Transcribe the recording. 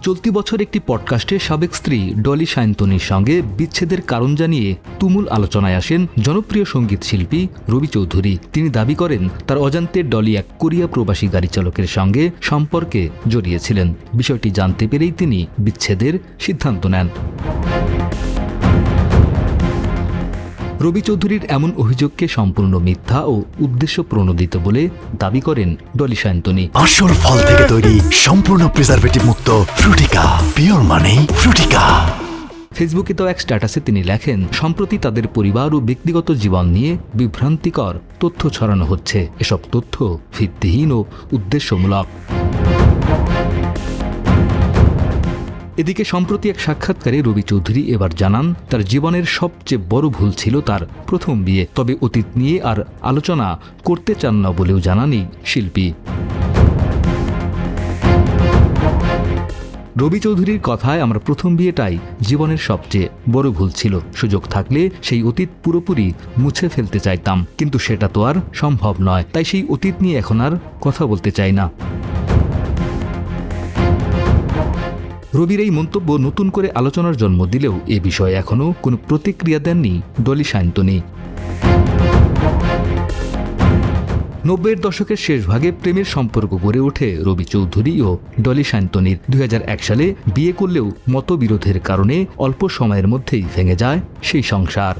চলতি বছর একটি পডকাস্টে সাবেক স্ত্রী ডলি সায়ন্তনীর সঙ্গে বিচ্ছেদের কারণ জানিয়ে তুমুল আলোচনায় আসেন জনপ্রিয় সঙ্গীত শিল্পী রবি চৌধুরী। তিনি দাবি করেন তার অজান্তে ডলি এক কোরিয়া প্রবাসী গাড়ি চালকের সঙ্গে সম্পর্কে জড়িয়েছিলেন। বিষয়টি জানতে পেরেই তিনি বিচ্ছেদের সিদ্ধান্ত নেন। রবি চৌধুরীর এমন অভিযোগকে সম্পূর্ণ মিথ্যা ও উদ্দেশ্য প্রণোদিত বলে দাবি করেন ডলি সায়ন্তনী। আসল ফল থেকে তৈরি, সম্পূর্ণ প্রিজারভেটিভ মুক্ত ফ্রুটিকা, পিওর মানে ফ্রুটিকা। ফেসবুকে তো এক স্ট্যাটাসে তিনি লেখেন, সম্প্রতি তাদের পরিবার ও ব্যক্তিগত জীবন নিয়ে বিভ্রান্তিকর তথ্য ছড়ানো হচ্ছে। এসব তথ্য ভিত্তিহীন ও উদ্দেশ্যমূলক। এদিকে সম্প্রতি এক সাক্ষাৎকারে রবি চৌধুরী এবার জানান, তার জীবনের সবচেয়ে বড় ভুল ছিল তার প্রথম বিয়ে। তবে অতীত নিয়ে আর আলোচনা করতে চান না বলেও জানান এই শিল্পী। রবি চৌধুরীর কথায়, আমার প্রথম বিয়েটাই জীবনের সবচেয়ে বড় ভুল ছিল। সুযোগ থাকলে সেই অতীত পুরোপুরি মুছে ফেলতে চাইতাম, কিন্তু সেটা তো আর সম্ভব নয়। তাই সেই অতীত নিয়ে এখন আর কথা বলতে চাই না। রবির এই মন্তব্য নতুন করে আলোচনার জন্ম দিলেও এ বিষয়ে এখনও কোনো প্রতিক্রিয়া দেননি ডলি সায়ন্তনী। 90-এর দশকের শেষ ভাগে প্রেমের সম্পর্ক গড়ে ওঠে রবি চৌধুরী ও ডলি সায়ন্তনীর। 2001 সালে বিয়ে করলেও মতবিরোধের কারণে অল্প সময়ের মধ্যেই ভেঙে যায় সেই সংসার।